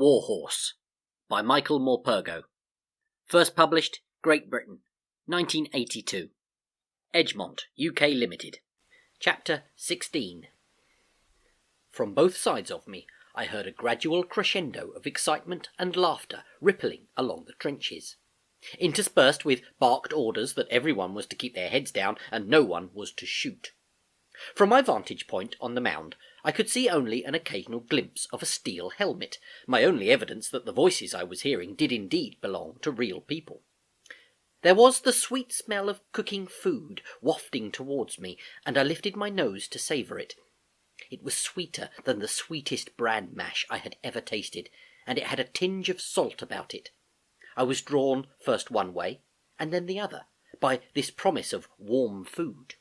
War Horse by Michael Morpurgo. First published, Great Britain, 1982. Edgemont, UK Limited. Chapter 16. From both sides of me I heard a gradual crescendo of excitement and laughter rippling along the trenches, interspersed with barked orders that everyone was to keep their heads down and no one was to shoot. From my vantage point on the mound, I could see only an occasional glimpse of a steel helmet, my only evidence that the voices I was hearing did indeed belong to real people. There was the sweet smell of cooking food wafting towards me, and I lifted my nose to savour it. It was sweeter than the sweetest bran mash I had ever tasted, and it had a tinge of salt about it. I was drawn first one way, and then the other, by this promise of warm food.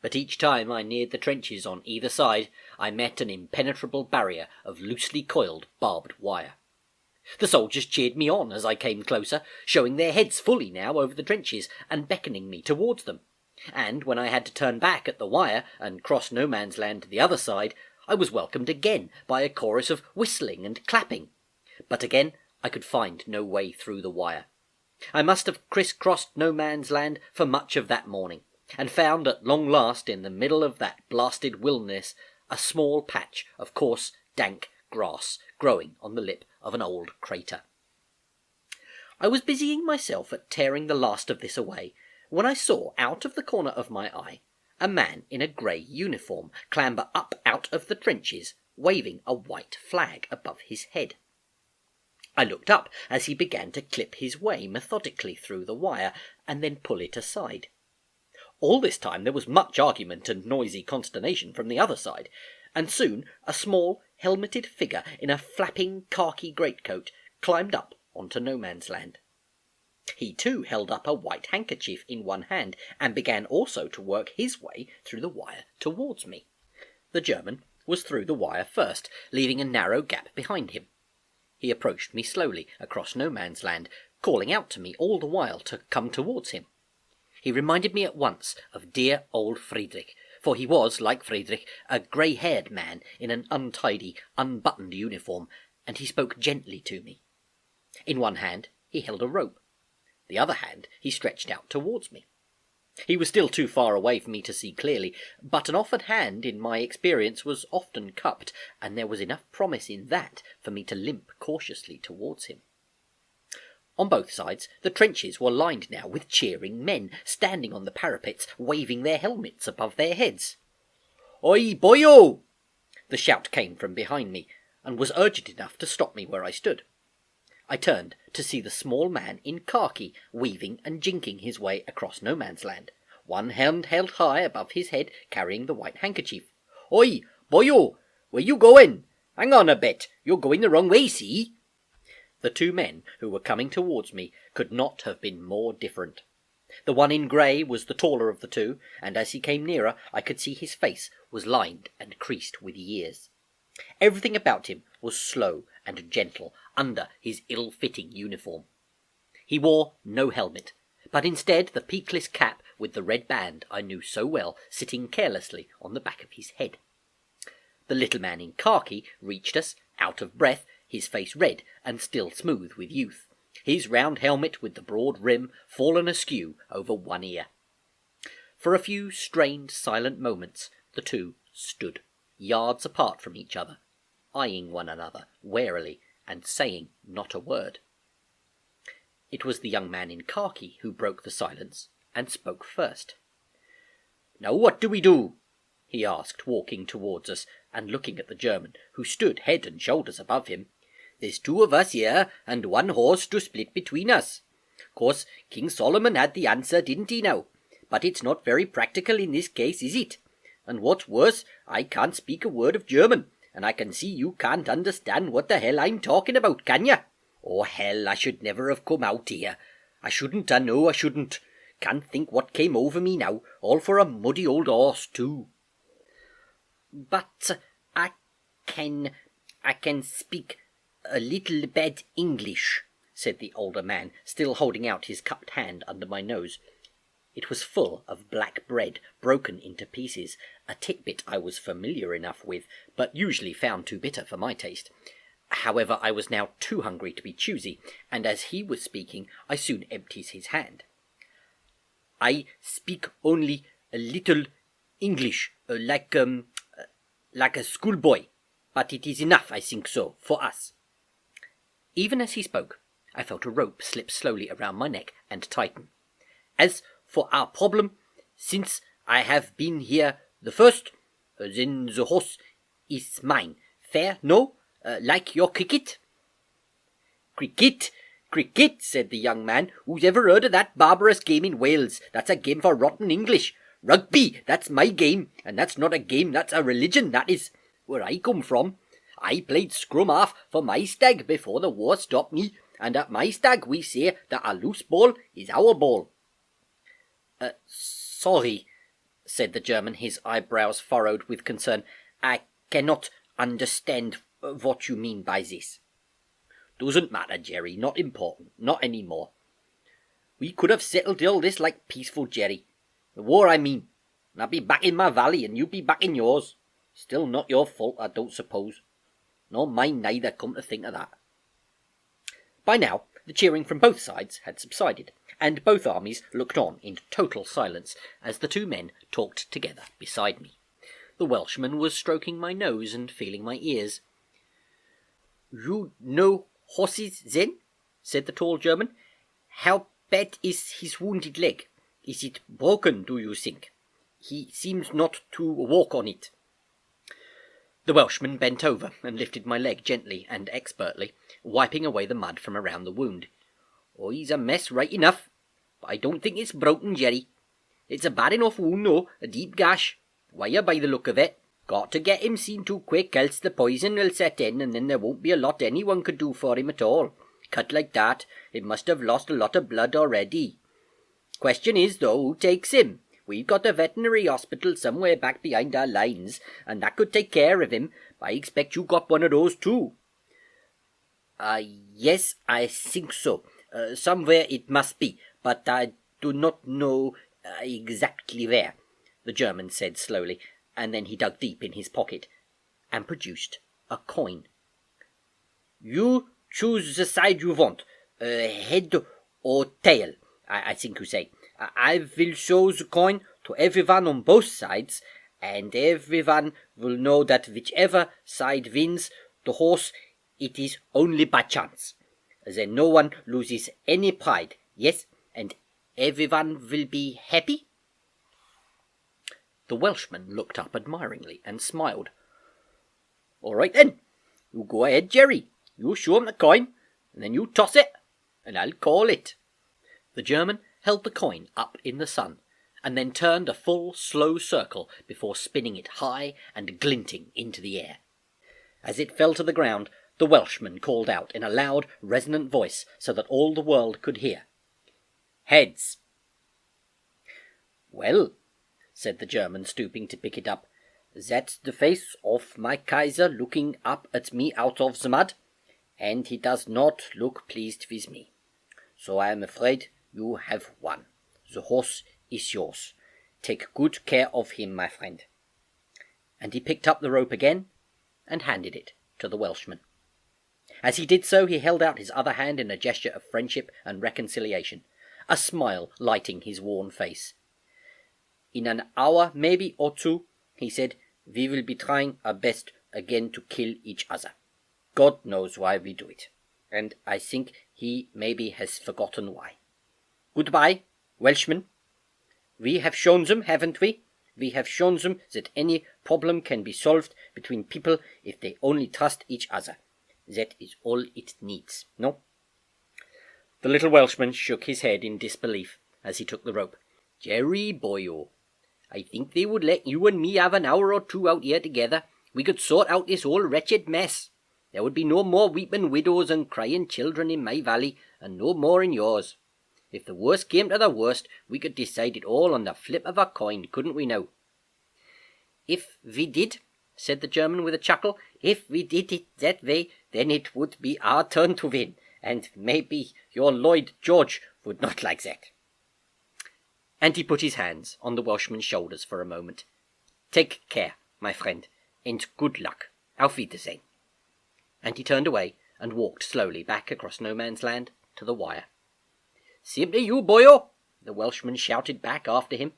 But each time I neared the trenches on either side, I met an impenetrable barrier of loosely coiled barbed wire. The soldiers cheered me on as I came closer, showing their heads fully now over the trenches and beckoning me towards them. And when I had to turn back at the wire and cross no man's land to the other side, I was welcomed again by a chorus of whistling and clapping. But again I could find no way through the wire. I must have criss-crossed no man's land for much of that morning, and found at long last in the middle of that blasted wilderness a small patch of coarse, dank grass growing on the lip of an old crater. I was busying myself at tearing the last of this away, when I saw out of the corner of my eye a man in a grey uniform clamber up out of the trenches, waving a white flag above his head. I looked up as he began to clip his way methodically through the wire, and then pull it aside. All this time there was much argument and noisy consternation from the other side, and soon a small, helmeted figure in a flapping khaki greatcoat climbed up onto no man's land. He too held up a white handkerchief in one hand, and began also to work his way through the wire towards me. The German was through the wire first, leaving a narrow gap behind him. He approached me slowly across no man's land, calling out to me all the while to come towards him. He reminded me at once of dear old Friedrich, for he was, like Friedrich, a grey-haired man in an untidy, unbuttoned uniform, and he spoke gently to me. In one hand he held a rope. The other hand he stretched out towards me. He was still too far away for me to see clearly, but an offered hand in my experience was often cupped, and there was enough promise in that for me to limp cautiously towards him. On both sides the trenches were lined now with cheering men, standing on the parapets, waving their helmets above their heads. "Oi, boyo!" The shout came from behind me, and was urgent enough to stop me where I stood. I turned to see the small man in khaki weaving and jinking his way across no man's land, one hand held high above his head, carrying the white handkerchief. "Oi, boyo! Where you going? Hang on a bit, you're going the wrong way, see?" The two men who were coming towards me could not have been more different. The one in grey was the taller of the two, and as he came nearer I could see his face was lined and creased with years. Everything about him was slow and gentle under his ill-fitting uniform. He wore no helmet, but instead the peakless cap with the red band I knew so well sitting carelessly on the back of his head. The little man in khaki reached us, out of breath, his face red and still smooth with youth, his round helmet with the broad rim fallen askew over one ear. For a few strained, silent moments the two stood, yards apart from each other, eyeing one another warily and saying not a word. It was the young man in khaki who broke the silence and spoke first. "Now what do we do?" he asked, walking towards us and looking at the German, who stood head and shoulders above him. "There's two of us here, and one horse to split between us. Course, King Solomon had the answer, didn't he now? But it's not very practical in this case, is it? And what's worse, I can't speak a word of German, and I can see you can't understand what the hell I'm talking about, can ya? Oh, hell, I should never have come out here. I shouldn't, I know I shouldn't. Can't think what came over me now, all for a muddy old horse, too." "But I can speak a little bad English," said the older man, still holding out his cupped hand under my nose. It was full of black bread, broken into pieces, a titbit I was familiar enough with, but usually found too bitter for my taste, However, I was now too hungry to be choosy, and as he was speaking, I soon emptied his hand. "I speak only a little English, like a schoolboy, but it is enough, I think so, for us." Even as he spoke, I felt a rope slip slowly around my neck and tighten. "As for our problem, since I have been here the first, then the horse is mine. Fair, no? Like your cricket?" "Cricket? Cricket," said the young man. "Who's ever heard of that barbarous game in Wales? That's a game for rotten English. Rugby, that's my game, and that's not a game, that's a religion, that is. Where I come from, I played scrum half for my stag before the war stopped me, and at my stag we say that a loose ball is our ball." Sorry," said the German, his eyebrows furrowed with concern. "I cannot understand what you mean by this." "Doesn't matter, Jerry, not important, not any more. We could have settled all this like peaceful, Jerry. The war, I mean, and I'd be back in my valley and you'd be back in yours. Still not your fault, I don't suppose. Nor mine neither, come to think of that." By now, the cheering from both sides had subsided, and both armies looked on in total silence as the two men talked together beside me. The Welshman was stroking my nose and feeling my ears. "You know horses, then?" said the tall German. "How bad is his wounded leg? Is it broken, do you think? He seems not to walk on it." The Welshman bent over and lifted my leg gently and expertly, wiping away the mud from around the wound. "Oh, he's a mess right enough, but I don't think it's broken, Jerry. It's a bad enough wound, though, a deep gash. Wire by the look of it. Got to get him seen to quick, else the poison will set in, and then there won't be a lot anyone could do for him at all. Cut like that, it must have lost a lot of blood already. Question is, though, who takes him? We've got a veterinary hospital somewhere back behind our lines, and that could take care of him, but I expect you got one of those too." Yes, I think so. Somewhere it must be, but I do not know exactly where," the German said slowly, and then he dug deep in his pocket and produced a coin. "You choose the side you want, head or tail, I think you say. I will show the coin to everyone on both sides, and everyone will know that whichever side wins the horse, it is only by chance. Then no one loses any pride, yes, and everyone will be happy?" The Welshman looked up admiringly and smiled. "All right then, you go ahead, Jerry. You show him the coin, and then you toss it, and I'll call it." The German held the coin up in the sun, and then turned a full, slow circle before spinning it high and glinting into the air. As it fell to the ground, the Welshman called out in a loud, resonant voice so that all the world could hear. "Heads." "Well," said the German, stooping to pick it up, "that's the face of my Kaiser looking up at me out of the mud, and he does not look pleased with me. So I am afraid you have won. The horse is yours. Take good care of him, my friend." And he picked up the rope again and handed it to the Welshman. As he did so, he held out his other hand in a gesture of friendship and reconciliation, a smile lighting his worn face. "In an hour, maybe, or two," he said, "we will be trying our best again to kill each other. God knows why we do it, and I think he maybe has forgotten why. Goodbye, Welshmen. We have shown them, haven't we? We have shown them that any problem can be solved between people if they only trust each other. That is all it needs, no?" The little Welshman shook his head in disbelief as he took the rope. "Jerry boyo, I think they would let you and me have an hour or two out here together. We could sort out this whole wretched mess. There would be no more weeping widows and crying children in my valley, and no more in yours. If the worst came to the worst, we could decide it all on the flip of a coin, couldn't we now?" "If we did," said the German with a chuckle, "if we did it that way, then it would be our turn to win, and maybe your Lloyd George would not like that." And he put his hands on the Welshman's shoulders for a moment. "Take care, my friend, and good luck. Auf Wiedersehen." And he turned away and walked slowly back across no man's land to the wire. "Simply you, boyo!" the Welshman shouted back after him,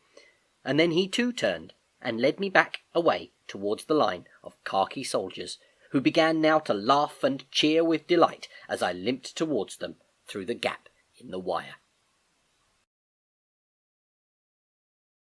and then he too turned and led me back away towards the line of khaki soldiers, who began now to laugh and cheer with delight as I limped towards them through the gap in the wire.